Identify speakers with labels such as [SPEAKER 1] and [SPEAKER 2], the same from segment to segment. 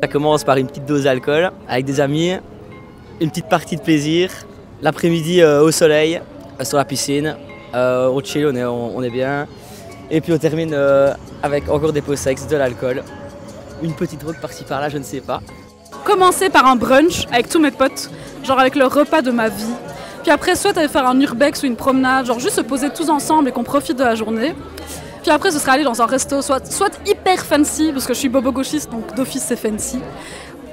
[SPEAKER 1] Ça commence par une petite dose d'alcool avec des amis, une petite partie de plaisir, l'après-midi au soleil, sur la piscine, on chill, on est bien. Et puis on termine avec encore des pauses sexe, de l'alcool, une petite drogue par-ci par-là, je ne sais pas.
[SPEAKER 2] Commencer par un brunch avec tous mes potes, genre avec le repas de ma vie. Puis après, soit aller faire un urbex ou une promenade, genre juste se poser tous ensemble et qu'on profite de la journée. Puis après, ce serait aller dans un resto, soit hyper fancy, parce que je suis bobo-gauchiste, donc d'office c'est fancy.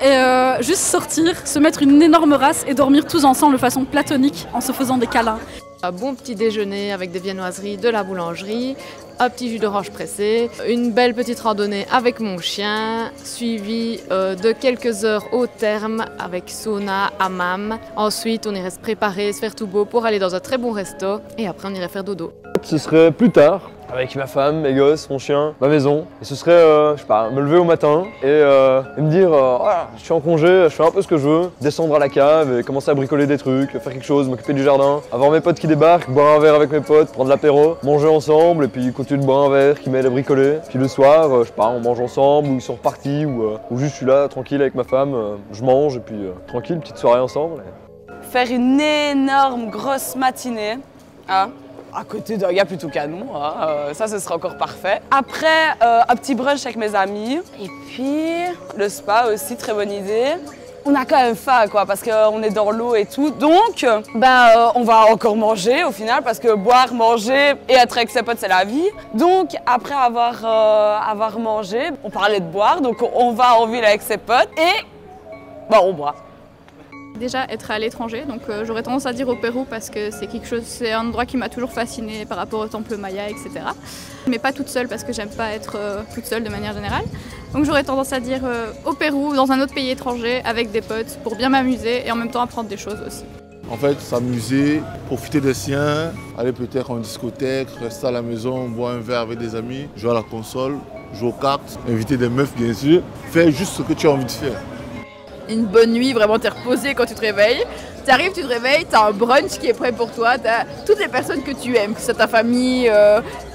[SPEAKER 2] Et juste sortir, se mettre une énorme race et dormir tous ensemble de façon platonique en se faisant des câlins.
[SPEAKER 3] Un bon petit déjeuner avec des viennoiseries, de la boulangerie, un petit jus d'orange pressé, une belle petite randonnée avec mon chien, suivi de quelques heures au terme avec sauna, hammam. Ensuite, on irait se préparer, se faire tout beau pour aller dans un très bon resto et après on irait faire dodo.
[SPEAKER 4] Ce serait plus tard, avec ma femme, mes gosses, mon chien, ma maison. Et ce serait, je sais pas, me lever au matin et me dire voilà, je suis en congé, je fais un peu ce que je veux, descendre à la cave et commencer à bricoler des trucs, faire quelque chose, m'occuper du jardin, avoir mes potes qui débarquent, boire un verre avec mes potes, prendre l'apéro, manger ensemble et puis continuer de boire un verre qui m'aide à bricoler. Puis le soir, je sais pas, on mange ensemble ou ils sont repartis ou juste je suis là tranquille avec ma femme, je mange et puis tranquille, petite soirée ensemble.
[SPEAKER 5] Faire une énorme grosse matinée. Hein, à côté d'un gars plutôt canon, hein, ça ce serait encore parfait. Après, un petit brunch avec mes amis. Et puis, le spa aussi, très bonne idée. On a quand même faim, quoi, parce qu'on est dans l'eau et tout. Donc, on va encore manger au final, parce que boire, manger et être avec ses potes, c'est la vie. Donc, après avoir mangé, on parlait de boire, donc on va en ville avec ses potes et on boit.
[SPEAKER 6] Déjà être à l'étranger, donc j'aurais tendance à dire au Pérou parce que c'est un endroit qui m'a toujours fascinée par rapport au temple Maya, etc. Mais pas toute seule parce que j'aime pas être toute seule de manière générale. Donc j'aurais tendance à dire au Pérou, dans un autre pays étranger, avec des potes, pour bien m'amuser et en même temps apprendre des choses aussi.
[SPEAKER 7] En fait, s'amuser, profiter des siens, aller peut-être en discothèque, rester à la maison, boire un verre avec des amis, jouer à la console, jouer aux cartes, inviter des meufs bien sûr, faire juste ce que tu as envie de faire.
[SPEAKER 8] Une bonne nuit, vraiment t'es reposé quand tu te réveilles. Tu arrives, tu te réveilles, t'as un brunch qui est prêt pour toi, t'as toutes les personnes que tu aimes, que ce soit ta famille,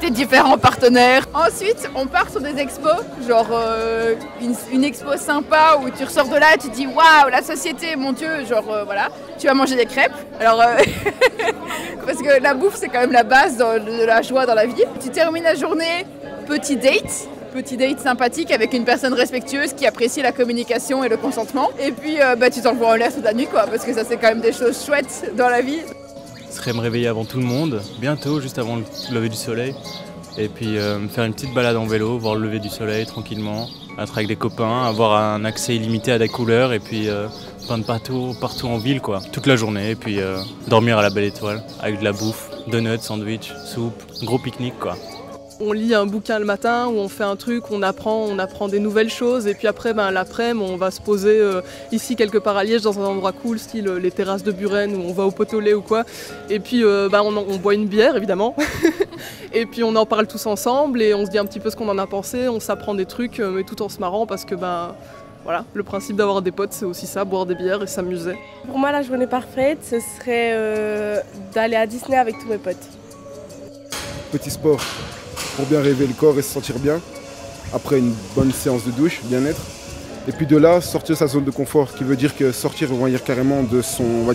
[SPEAKER 8] tes différents partenaires. Ensuite, on part sur des expos, genre une expo sympa où tu ressors de là et tu te dis waouh, la société, mon Dieu, genre voilà, tu vas manger des crêpes. Alors, parce que la bouffe c'est quand même la base de la joie dans la vie. Tu termines la journée, petit date sympathique avec une personne respectueuse qui apprécie la communication et le consentement. Et puis tu t'envoies en l'air toute la nuit quoi, parce que ça c'est quand même des choses chouettes dans la vie.
[SPEAKER 9] Ce serait me réveiller avant tout le monde, bientôt, juste avant le lever du soleil. Et puis me faire une petite balade en vélo, voir le lever du soleil tranquillement, être avec des copains, avoir un accès illimité à des couleurs et puis peindre partout en ville quoi, toute la journée. Et puis dormir à la belle étoile avec de la bouffe, donuts, sandwich, soupe, gros pique-nique quoi.
[SPEAKER 10] On lit un bouquin le matin où on fait un truc, on apprend des nouvelles choses et puis après l'après-midi on va se poser ici quelque part à Liège dans un endroit cool style les terrasses de Buren où on va au pot-au-lait ou quoi et puis on boit une bière évidemment et puis on en parle tous ensemble et on se dit un petit peu ce qu'on en a pensé, on s'apprend des trucs mais tout en se marrant parce que voilà, le principe d'avoir des potes c'est aussi ça, boire des bières et s'amuser.
[SPEAKER 11] Pour moi la journée parfaite ce serait d'aller à Disney avec tous mes potes.
[SPEAKER 12] Petit sport pour bien réveiller le corps et se sentir bien, après une bonne séance de douche, bien-être. Et puis de là, sortir de sa zone de confort, qui veut dire que sortir, on va dire carrément de son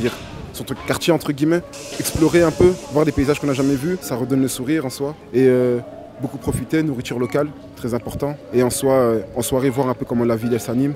[SPEAKER 12] quartier entre guillemets, explorer un peu, voir des paysages qu'on n'a jamais vus, ça redonne le sourire en soi. Et beaucoup profiter, nourriture locale, très important. Et en soirée, voir un peu comment la ville elle s'anime.